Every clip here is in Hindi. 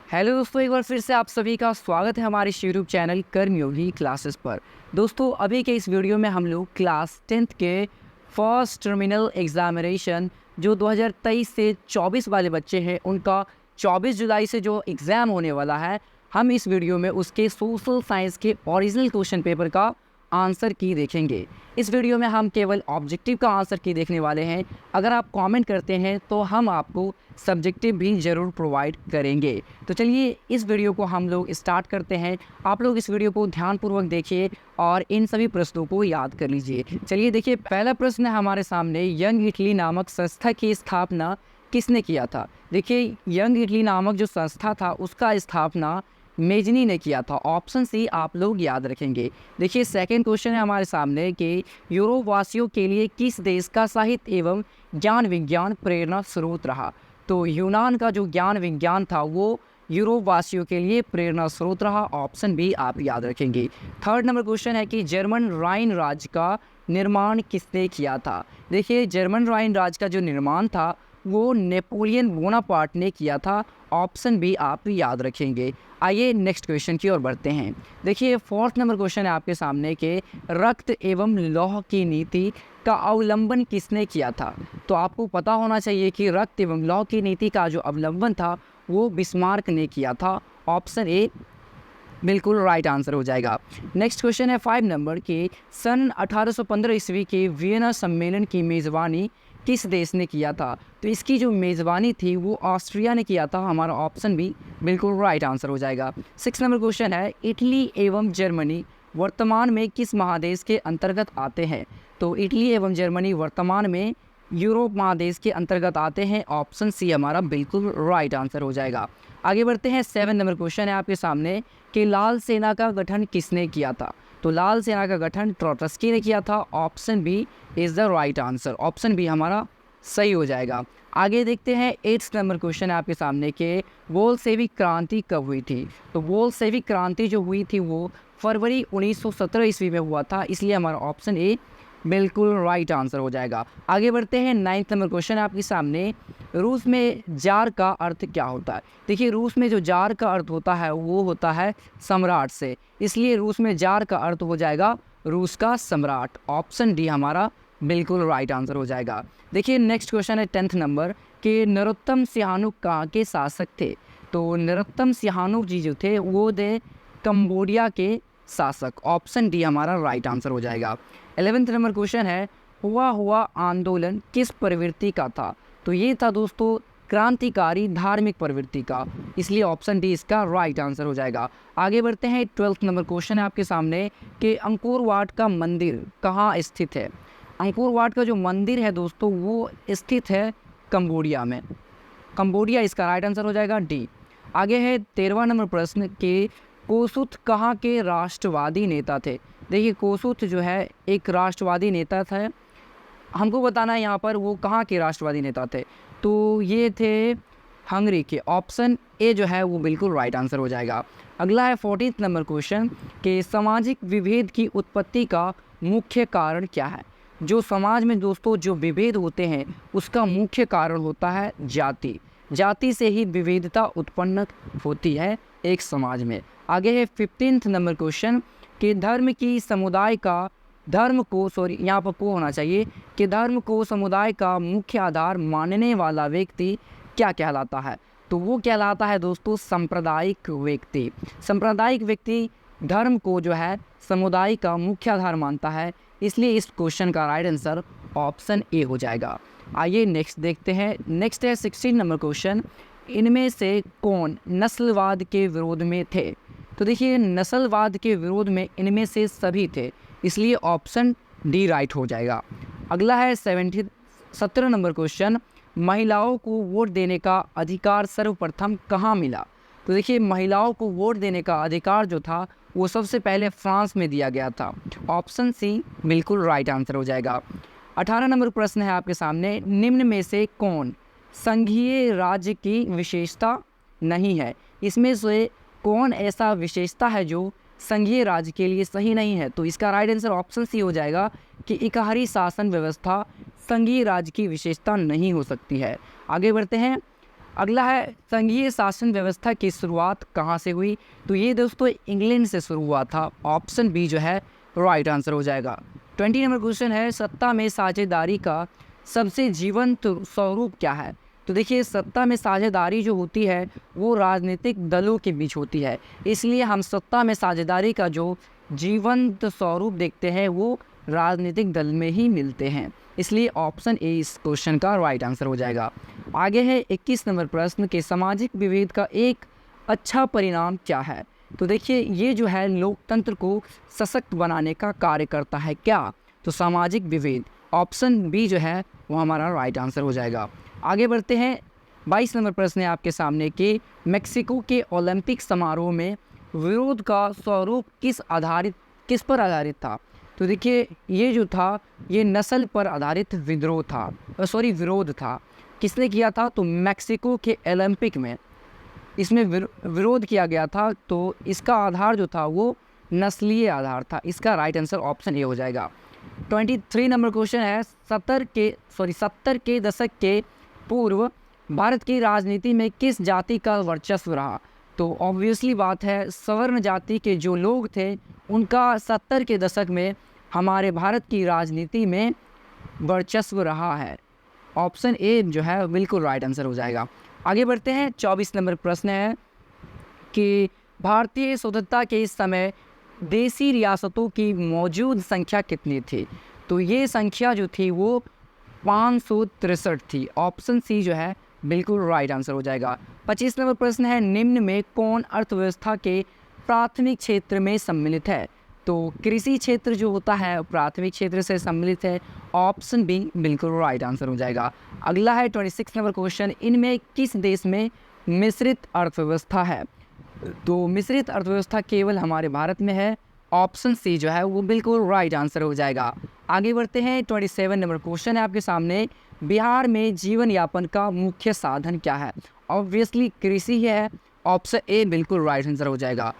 हेलो दोस्तों, एक बार फिर से आप सभी का स्वागत है हमारे यूट्यूब चैनल कर्मयोगी क्लासेस पर। दोस्तों, अभी के इस वीडियो में हम लोग क्लास 10th के फर्स्ट टर्मिनल एग्जामिनेशन जो 2023 से 24 वाले बच्चे हैं उनका 24 जुलाई से जो एग्ज़ाम होने वाला है, हम इस वीडियो में उसके सोशल साइंस के ओरिजिनल क्वेश्चन पेपर का आंसर की देखेंगे। इस वीडियो में हम केवल ऑब्जेक्टिव का आंसर की देखने वाले हैं। अगर आप कमेंट करते हैं तो हम आपको सब्जेक्टिव भी ज़रूर प्रोवाइड करेंगे। तो चलिए इस वीडियो को हम लोग स्टार्ट करते हैं। आप लोग इस वीडियो को ध्यानपूर्वक देखिए और इन सभी प्रश्नों को याद कर लीजिए। चलिए देखिए, पहला प्रश्न है हमारे सामने, यंग इटली नामक संस्था की स्थापना किसने किया था। देखिए, यंग इटली नामक जो संस्था था उसका स्थापना मेजनी ने किया था। ऑप्शन सी आप लोग याद रखेंगे। देखिए, सेकंड क्वेश्चन है हमारे सामने कि यूरोप वासियों के लिए किस देश का साहित्य एवं ज्ञान विज्ञान प्रेरणा स्रोत रहा। तो यूनान का जो ज्ञान विज्ञान था वो यूरोप वासियों के लिए प्रेरणा स्रोत रहा। ऑप्शन बी आप याद रखेंगे। थर्ड नंबर क्वेश्चन है कि जर्मन राइन राज्य का निर्माण किसने किया था। देखिए, जर्मन राइन राज्य का जो निर्माण था वो नेपोलियन बोनापार्ट ने किया था। ऑप्शन बी आप याद रखेंगे। आइए नेक्स्ट क्वेश्चन की ओर बढ़ते हैं। देखिए, फोर्थ नंबर क्वेश्चन है आपके सामने कि रक्त एवं लौह की नीति का अवलंबन किसने किया था। तो आपको पता होना चाहिए कि रक्त एवं लौह की नीति का जो अवलंबन था वो बिस्मार्क ने किया था। ऑप्शन ए बिल्कुल राइट आंसर हो जाएगा। नेक्स्ट क्वेश्चन है 5 नंबर के सन 1815 ईस्वी के वियना सम्मेलन की मेज़बानी किस देश ने किया था। तो इसकी जो मेज़बानी थी वो ऑस्ट्रिया ने किया था। हमारा ऑप्शन भी बिल्कुल राइट आंसर हो जाएगा। 6 नंबर क्वेश्चन है, इटली एवं जर्मनी वर्तमान में किस महादेश के अंतर्गत आते हैं। तो इटली एवं जर्मनी वर्तमान में यूरोप महादेश के अंतर्गत आते हैं। ऑप्शन सी हमारा बिल्कुल राइट आंसर हो जाएगा। आगे बढ़ते हैं। 7 नंबर क्वेश्चन है आपके सामने कि लाल सेना का गठन किसने किया था। तो लाल सेना का गठन ट्रोट्स्की ने किया था। Option B is the right answer. Option B हमारा सही हो जाएगा। आगे देखते हैं। 8 नंबर क्वेश्चन है आपके सामने कि बोल्शेविक क्रांति कब हुई थी। तो बोल्शेविक क्रांति जो हुई थी वो फरवरी 1917 ईस्वी में हुआ था, इसलिए हमारा ऑप्शन ए बिल्कुल राइट आंसर हो जाएगा। आगे बढ़ते हैं। 9th नंबर क्वेश्चन है आपके सामने, रूस में जार का अर्थ क्या होता है। देखिए, रूस में जो जार का अर्थ होता है वो होता है सम्राट से, इसलिए रूस में जार का अर्थ हो जाएगा रूस का सम्राट। ऑप्शन डी हमारा बिल्कुल राइट आंसर हो जाएगा। देखिए, नेक्स्ट क्वेश्चन है 10th नंबर कि नरोत्तम सिहानुक कहाँ के शासक थे। तो नरोत्तम सिहानुक जी जो थे वो थे कंबोडिया के शासक। ऑप्शन डी हमारा राइट आंसर हो जाएगा। 11th नंबर क्वेश्चन है, हुआ आंदोलन किस प्रवृत्ति का था। तो ये था दोस्तों क्रांतिकारी धार्मिक प्रवृत्ति का, इसलिए ऑप्शन डी इसका राइट आंसर हो जाएगा। आगे बढ़ते हैं। 12th नंबर क्वेश्चन है आपके सामने कि अंकोर वाट का मंदिर कहाँ स्थित है। अंकोर वाट का जो मंदिर है दोस्तों वो स्थित है कंबोडिया में। कंबोडिया इसका राइट आंसर हो जाएगा, डी। आगे है 13वां नंबर प्रश्न कि कोसुत कहाँ के राष्ट्रवादी नेता थे। देखिए, कोसुत जो है एक राष्ट्रवादी नेता था। हमको बताना है यहाँ पर वो कहाँ के राष्ट्रवादी नेता थे। तो ये थे हंगरी के। ऑप्शन ए जो है वो बिल्कुल राइट आंसर हो जाएगा। अगला है 14th नंबर क्वेश्चन कि सामाजिक विभेद की उत्पत्ति का मुख्य कारण क्या है। जो समाज में दोस्तों जो विभेद होते हैं उसका मुख्य कारण होता है जाति। जाति से ही विविधता उत्पन्न होती है एक समाज में। आगे है 15th नंबर क्वेश्चन कि धर्म की समुदाय का धर्म को यहाँ पर को होना चाहिए कि धर्म को समुदाय का मुख्य आधार मानने वाला व्यक्ति क्या कहलाता है। तो वो कहलाता है दोस्तों सांप्रदायिक व्यक्ति। सांप्रदायिक व्यक्ति धर्म को जो है समुदाय का मुख्य आधार मानता है, इसलिए इस क्वेश्चन का राइट आंसर ऑप्शन ए हो जाएगा। आइए नेक्स्ट देखते हैं। नेक्स्ट है 16 नंबर क्वेश्चन, इनमें से कौन नस्लवाद के विरोध में थे। तो देखिए, नस्लवाद के विरोध में इनमें से सभी थे, इसलिए ऑप्शन डी राइट हो जाएगा। अगला है 17 नंबर क्वेश्चन, महिलाओं को वोट देने का अधिकार सर्वप्रथम कहाँ मिला। तो देखिए, महिलाओं को वोट देने का अधिकार जो था वो सबसे पहले फ्रांस में दिया गया था। ऑप्शन सी बिल्कुल राइट आंसर हो जाएगा। 18 नंबर प्रश्न है आपके सामने, निम्न में से कौन संघीय राज्य की विशेषता नहीं है। इसमें से कौन ऐसा विशेषता है जो संघीय राज्य के लिए सही नहीं है। तो इसका राइट आंसर ऑप्शन सी हो जाएगा कि इकहरी शासन व्यवस्था संघीय राज्य की विशेषता नहीं हो सकती है। आगे बढ़ते हैं। अगला है संघीय शासन व्यवस्था की शुरुआत कहाँ से हुई? तो ये दोस्तों इंग्लैंड से शुरू हुआ था। ऑप्शन बी जो है राइट आंसर हो जाएगा। 20 नंबर क्वेश्चन है सत्ता में साझेदारी का सबसे जीवंत स्वरूप क्या है? तो देखिए सत्ता में साझेदारी जो होती है वो राजनीतिक दलों के बीच होती है, इसलिए हम सत्ता में साझेदारी का जो जीवंत स्वरूप देखते हैं वो राजनीतिक दल में ही मिलते हैं, इसलिए ऑप्शन ए इस क्वेश्चन का राइट आंसर हो जाएगा। आगे है 21 नंबर प्रश्न के सामाजिक विभेद का एक अच्छा परिणाम क्या है? तो देखिए ये जो है लोकतंत्र को सशक्त बनाने का कार्य करता है क्या? तो सामाजिक विभेद, ऑप्शन बी जो है वो हमारा राइट आंसर हो जाएगा। आगे बढ़ते हैं 22 नंबर प्रश्न है आपके सामने कि मेक्सिको के ओलंपिक समारोह में विरोध का स्वरूप किस पर आधारित था? तो देखिए ये जो था ये नस्ल पर आधारित विद्रोह था, विरोध था। किसने किया था? तो मेक्सिको के ओलंपिक में इसमें विरोध किया गया था, तो इसका आधार जो था वो नस्लीय आधार था। इसका राइट आंसर ऑप्शन ए हो जाएगा। 23 नंबर क्वेश्चन है 70 के दशक के पूर्व भारत की राजनीति में किस जाति का वर्चस्व रहा? तो ऑब्वियसली बात है सवर्ण जाति के जो लोग थे उनका 70 के दशक में हमारे भारत की राजनीति में वर्चस्व रहा है। ऑप्शन ए जो है बिल्कुल राइट आंसर हो जाएगा। आगे बढ़ते हैं 24 नंबर प्रश्न है कि भारतीय स्वतंत्रता के इस समय देसी रियासतों की मौजूद संख्या कितनी थी? तो ये संख्या जो थी वो 563 थी। ऑप्शन सी जो है बिल्कुल राइट आंसर हो जाएगा। 25 नंबर प्रश्न है निम्न में कौन अर्थव्यवस्था के प्राथमिक क्षेत्र में सम्मिलित है? तो कृषि क्षेत्र जो होता है प्राथमिक क्षेत्र से सम्मिलित है। ऑप्शन बी बिल्कुल राइट आंसर हो जाएगा। अगला है 26 नंबर क्वेश्चन, इनमें किस देश में मिश्रित अर्थव्यवस्था है? तो मिश्रित अर्थव्यवस्था केवल हमारे भारत में है। ऑप्शन सी जो है वो बिल्कुल राइट आंसर हो जाएगा। आगे बढ़ते हैं 27 नंबर क्वेश्चन है आपके सामने, बिहार में जीवन यापन का मुख्य साधन क्या है? ऑब्वियसली कृषि है। ऑप्शन ए बिल्कुल राइट आंसर हो जाएगा,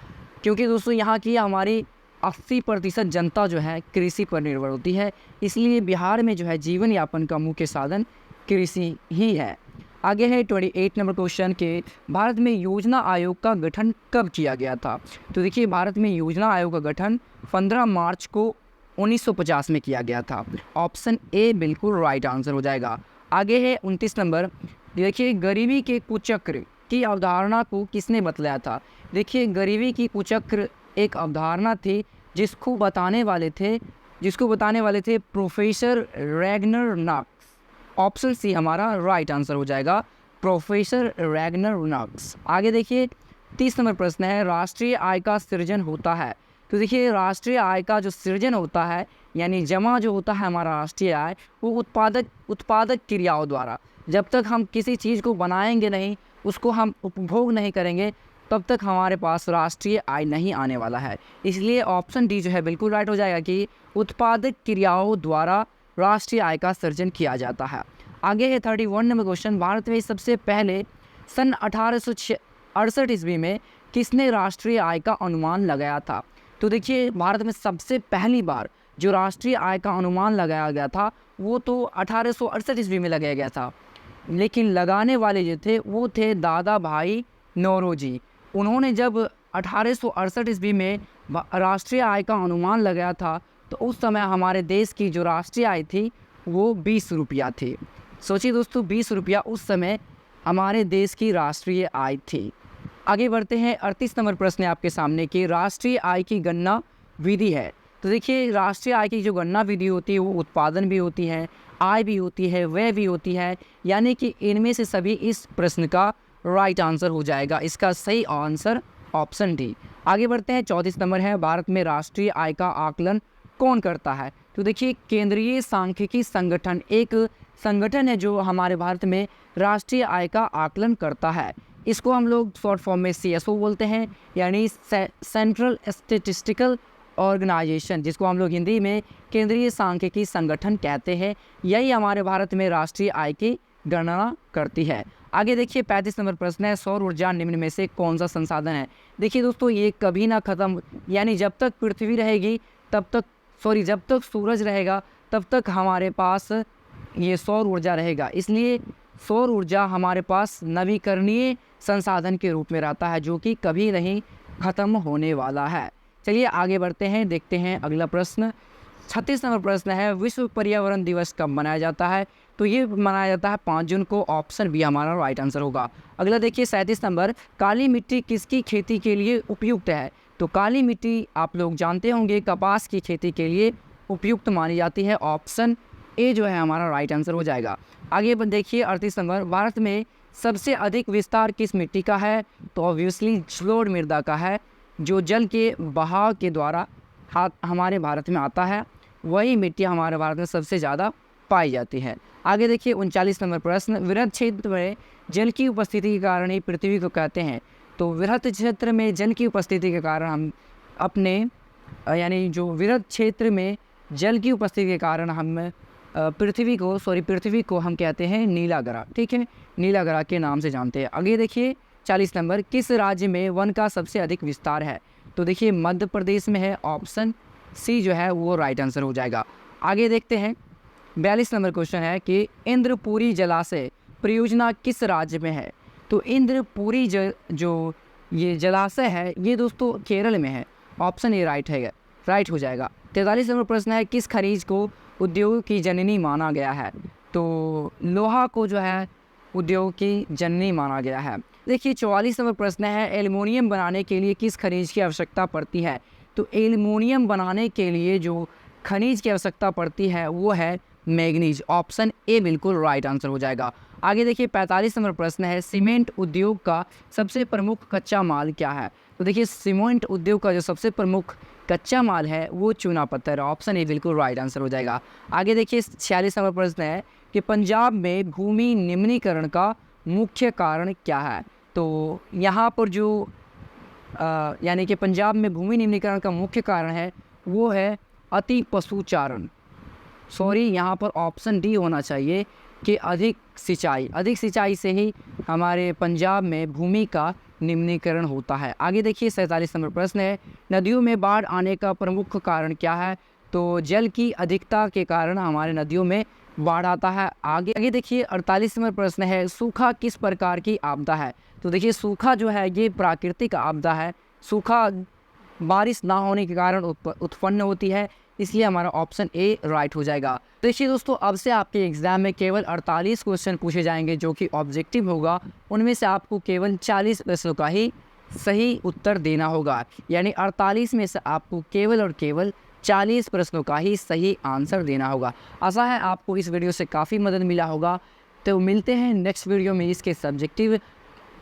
क्योंकि दोस्तों यहाँ की हमारी 80% जनता जो है कृषि पर निर्भर होती है, इसलिए बिहार में जो है जीवन यापन का मुख्य साधन कृषि ही है। आगे है 28 नंबर क्वेश्चन के भारत में योजना आयोग का गठन कब किया गया था? तो देखिए भारत में योजना आयोग का गठन 15 मार्च को 1950 में किया गया था। ऑप्शन ए बिल्कुल राइट आंसर हो जाएगा। आगे है 29 नंबर, देखिए गरीबी के कुचक्र की अवधारणा को किसने बतलाया था? देखिए गरीबी की कुचक्र एक अवधारणा थी जिसको बताने वाले थे professor Ragnar Nurkse. Option C हमारा राइट आंसर हो जाएगा, प्रोफेसर रैगनर नॉक्स। आगे देखिए 30 नंबर प्रश्न है राष्ट्रीय आय का सृजन होता है। तो देखिए राष्ट्रीय आय का जो सृजन होता है यानी जमा जो होता है हमारा राष्ट्रीय आय वो उत्पादक क्रियाओं द्वारा। जब तक हम किसी चीज़ को बनाएंगे नहीं, उसको हम उपभोग नहीं करेंगे, तब तक हमारे पास राष्ट्रीय आय नहीं आने वाला है। इसलिए ऑप्शन डी जो है बिल्कुल राइट हो जाएगा कि उत्पादक क्रियाओं द्वारा राष्ट्रीय आय का सृजन किया जाता है। आगे है 31 नंबर क्वेश्चन, भारत में सबसे पहले सन 1868 ईस्वी में किसने राष्ट्रीय आय का अनुमान लगाया था? तो देखिए भारत में सबसे पहली बार जो राष्ट्रीय आय का अनुमान लगाया गया था वो तो 1868 ईस्वी में लगाया गया था, लेकिन लगाने वाले जो थे वो थे दादा भाई नौरोजी। उन्होंने जब 1868 ईस्वी में राष्ट्रीय आय का अनुमान लगाया था तो उस समय हमारे देश की जो राष्ट्रीय आय थी वो 20 रुपया थी। सोचिए दोस्तों 20 रुपया उस समय हमारे देश की राष्ट्रीय आय थी। आगे बढ़ते हैं 38 नंबर प्रश्न है आपके सामने कि राष्ट्रीय आय की गणना विधि है। तो देखिए राष्ट्रीय आय की जो गणना विधि होती है वो उत्पादन भी होती है, आय भी होती है, व्यय भी होती है, यानी कि इनमें से सभी इस प्रश्न का राइट आंसर हो जाएगा। इसका सही आंसर ऑप्शन डी। आगे बढ़ते हैं 34 नंबर है भारत में राष्ट्रीय आय का आकलन कौन करता है? तो देखिए केंद्रीय सांख्यिकी संगठन एक संगठन है जो हमारे भारत में राष्ट्रीय आय का आकलन करता है। इसको हम लोग शॉर्ट फॉर्म में CSO बोलते हैं, यानी सेंट्रल स्टैटिस्टिकल ऑर्गेनाइजेशन, जिसको हम लोग हिंदी में केंद्रीय सांख्यिकी संगठन कहते हैं। यही हमारे भारत में राष्ट्रीय आय की गणना करती है। आगे देखिए 35 नंबर प्रश्न है सौर ऊर्जा निम्न में से कौन सा संसाधन है? देखिए दोस्तों ये कभी ना ख़त्म, यानी जब तक पृथ्वी रहेगी जब तक सूरज रहेगा तब तक हमारे पास ये सौर ऊर्जा रहेगा। इसलिए सौर ऊर्जा हमारे पास नवीकरणीय संसाधन के रूप में रहता है जो कि कभी नहीं ख़त्म होने वाला है। चलिए आगे बढ़ते हैं, देखते हैं अगला प्रश्न। 36 नंबर प्रश्न है, विश्व पर्यावरण दिवस कब मनाया जाता है? तो ये मनाया जाता है 5 जून को। ऑप्शन बी हमारा राइट आंसर होगा। अगला देखिए 37 नंबर, काली मिट्टी किसकी खेती के लिए उपयुक्त है? तो काली मिट्टी आप लोग जानते होंगे कपास की खेती के लिए उपयुक्त मानी जाती है। ऑप्शन ए जो है हमारा राइट आंसर हो जाएगा। आगे देखिए 38 नंबर, भारत में सबसे अधिक विस्तार किस मिट्टी का है? तो ऑब्वियसली जलोढ़ मृदा का है, जो जल के बहाव के द्वारा हमारे भारत में आता है। वही मिट्टी हमारे भारत में सबसे ज़्यादा पाई जाती है। आगे देखिए 39 नंबर प्रश्न, वृहद क्षेत्र में जल की उपस्थिति के कारण ही पृथ्वी को कहते हैं। तो वृहद क्षेत्र में जल की उपस्थिति के कारण हम अपने यानी जो वृहद क्षेत्र में जल की उपस्थिति के कारण हम पृथ्वी को हम कहते हैं नीला ग्रह। ठीक है, नीला ग्रह के नाम से जानते हैं। आगे देखिए 40 नंबर, किस राज्य में वन का सबसे अधिक विस्तार है? तो देखिए मध्य प्रदेश में है। ऑप्शन सी जो है वो राइट आंसर हो जाएगा। आगे देखते हैं 42 नंबर क्वेश्चन है कि इंद्रपुरी जलाशय परियोजना किस राज्य में है? तो इंद्रपुरी जो ये जलाशय है ये दोस्तों केरल में है। ऑप्शन ए राइट हो जाएगा। 43 नंबर प्रश्न है, किस खनिज को उद्योग की जननी माना गया है? तो लोहा को जो है उद्योग की जननी माना गया है। देखिए 44 नंबर प्रश्न है, एल्युमिनियम बनाने के लिए किस खनिज की आवश्यकता पड़ती है? तो एल्युमिनियम बनाने के लिए जो खनिज की आवश्यकता पड़ती है वो है मैग्नीज। ऑप्शन ए बिल्कुल राइट आंसर हो जाएगा। आगे देखिए 45 नंबर प्रश्न है, सीमेंट उद्योग का सबसे प्रमुख कच्चा माल क्या है? तो देखिए सीमेंट उद्योग का जो सबसे प्रमुख कच्चा माल है वो चूना पत्थर। ऑप्शन ए बिल्कुल राइट आंसर हो जाएगा। आगे देखिए 46 नंबर प्रश्न है कि पंजाब में भूमि निम्नीकरण का मुख्य कारण क्या है? तो यहाँ पर जो यानी कि पंजाब में भूमि निम्नीकरण का मुख्य कारण है वो है अति पशुचारण। यहाँ पर ऑप्शन डी होना चाहिए कि अधिक सिंचाई से ही हमारे पंजाब में भूमि का निम्नीकरण होता है। आगे देखिए 47 नंबर प्रश्न है, नदियों में बाढ़ आने का प्रमुख कारण क्या है? तो जल की अधिकता के कारण हमारे नदियों में बाढ़ आता है। आगे देखिए 48 नंबर प्रश्न है, सूखा किस प्रकार की आपदा है? तो देखिए सूखा जो है ये प्राकृतिक आपदा है। सूखा बारिश ना होने के कारण उत्पन्न होती है, इसलिए हमारा ऑप्शन ए राइट हो जाएगा। देखिए दोस्तों, अब से आपके एग्जाम में केवल 48 क्वेश्चन पूछे जाएंगे जो कि ऑब्जेक्टिव होगा। उनमें से आपको केवल 40 प्रश्नों का ही सही उत्तर देना होगा। यानी 48 में से आपको केवल और केवल 40 प्रश्नों का ही सही आंसर देना होगा। आशा है आपको इस वीडियो से काफ़ी मदद मिला होगा। तो मिलते हैं नेक्स्ट वीडियो में इसके सब्जेक्टिव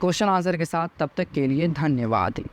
क्वेश्चन आंसर के साथ। तब तक के लिए धन्यवाद।